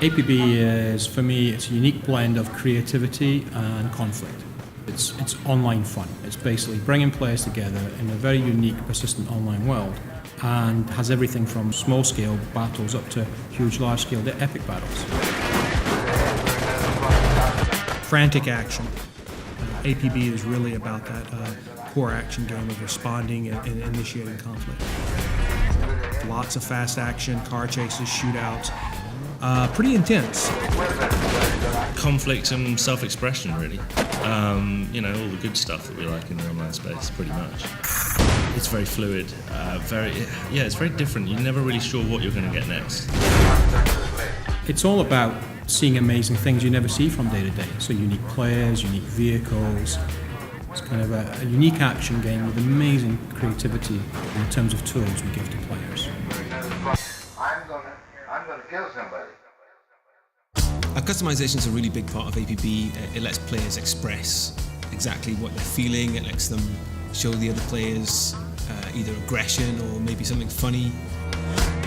A.P.B is, for me, it's a unique blend of creativity and conflict. It's online fun. It's basically bringing players together in a very unique, persistent online world, and has everything from small-scale battles up to huge, large-scale epic battles. Frantic action. A.P.B is really about that core action game of responding and initiating conflict. Lots of fast action, car chases, shootouts. Pretty intense. Conflict and self-expression, really. All the good stuff that we like in the online space, pretty much. It's very fluid, it's very different. You're never really sure what you're going to get next. It's all about seeing amazing things you never see from day to day. So unique players, unique vehicles. It's kind of a unique action game with amazing creativity in terms of tools we give to players. I'm gonna kill somebody. Customization is a really big part of A.P.B. It lets players express exactly what they're feeling. It lets them show the other players either aggression or maybe something funny.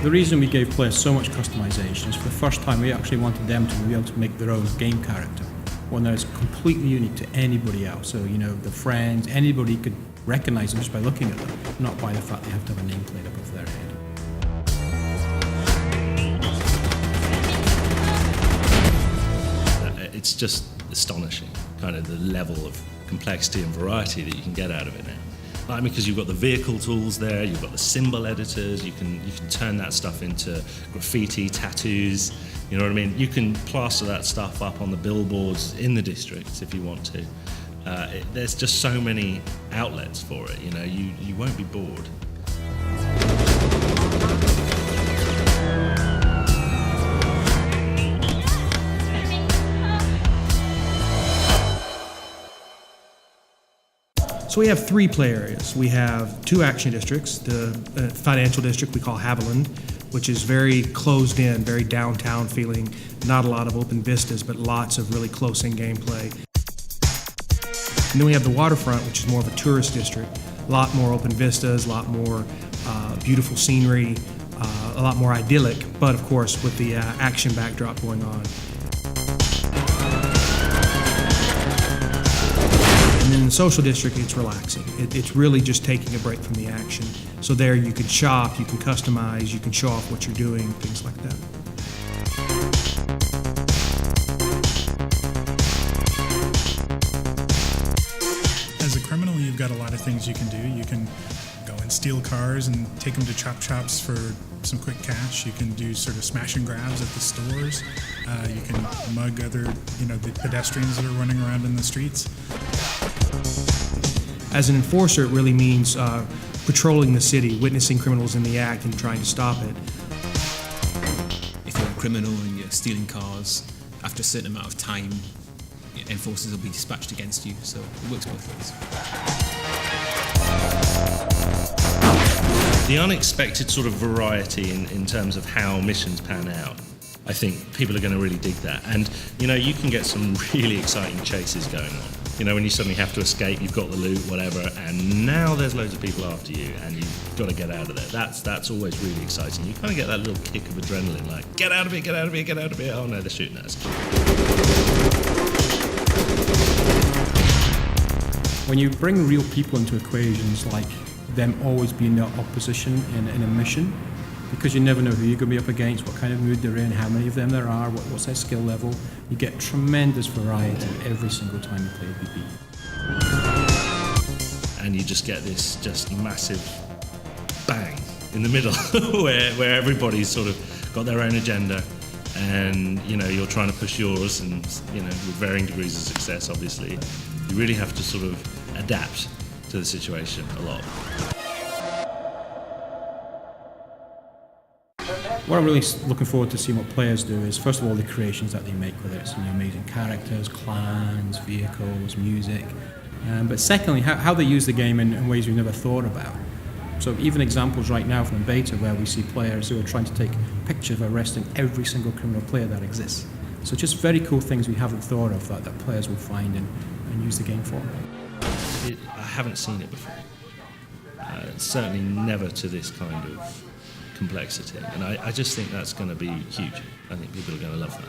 The reason we gave players so much customization is for the first time we actually wanted them to be able to make their own game character, one that is completely unique to anybody else. So, their friends, anybody could recognize them just by looking at them, not by the fact they have to have a nameplate above their head. It's just astonishing, kind of the level of complexity and variety that you can get out of it now. Because you've got the vehicle tools there, you've got the symbol editors, you can turn that stuff into graffiti, tattoos, you know what I mean? You can plaster that stuff up on the billboards in the districts if you want to. There's just so many outlets for it, you won't be bored. So we have 3 play areas. We have 2 action districts, the financial district we call Haviland, which is very closed in, very downtown feeling, not a lot of open vistas, but lots of really close-in gameplay. And then we have the waterfront, which is more of a tourist district, a lot more open vistas, a lot more beautiful scenery, a lot more idyllic, but of course with the action backdrop going on. And then in the social district, it's relaxing. It's really just taking a break from the action. So there you can shop, you can customize, you can show off what you're doing, things like that. As a criminal, you've got a lot of things you can do. You can go and steal cars and take them to chop shops for some quick cash. You can do sort of smash and grabs at the stores. You can mug other, the pedestrians that are running around in the streets. As an enforcer, it really means patrolling the city, witnessing criminals in the act and trying to stop it. If you're a criminal and you're stealing cars, after a certain amount of time, enforcers will be dispatched against you, so it works both ways. The unexpected sort of variety in terms of how missions pan out, I think people are going to really dig that. And, you can get some really exciting chases going on. When you suddenly have to escape, you've got the loot, whatever, and now there's loads of people after you, and you've got to get out of there. That's always really exciting. You kind of get that little kick of adrenaline, like, get out of it, get out of it, get out of it. Oh no, they're shooting at us. When you bring real people into equations, like them always being in opposition in a mission, because you never know who you're going to be up against, what kind of mood they're in, how many of them there are, what's their skill level. You get tremendous variety every single time you play A.P.B. And you just get this just massive bang in the middle where everybody's sort of got their own agenda, and you're trying to push yours, and with varying degrees of success, obviously. You really have to sort of adapt to the situation a lot. What I'm really looking forward to seeing what players do is, first of all, the creations that they make, whether it's amazing characters, clans, vehicles, music, but secondly, how they use the game in ways we've never thought about. So even examples right now from the beta where we see players who are trying to take pictures of arresting every single criminal player that exists. So just very cool things we haven't thought of that players will find and use the game for. I haven't seen it before. Certainly never to this kind of complexity. And I just think that's going to be huge. I think people are going to love that.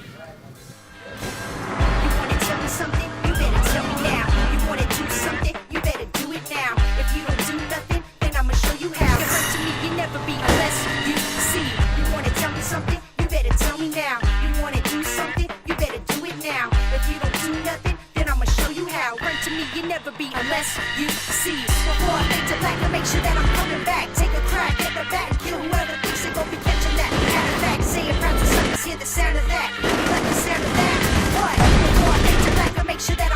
You wanna tell me something? You better tell me now. You wanna do something? You better do it now. If you don't do nothing, then I'ma show you how. You hurt to me, you never be unless you see. You wanna tell me something? You better tell me now. You wanna do something? You better do it now. If you don't do nothing, then I'ma show you how. Hurt to me, you never be unless you see. Before I fade to black, to make sure that I'm coming back. Take a crack at the back, kill whoever thinks they gon' be catching that. Matter of fact, say it proud to suckers, hear the sound of that. You like the sound of that? What? Before I fade to black, to make sure that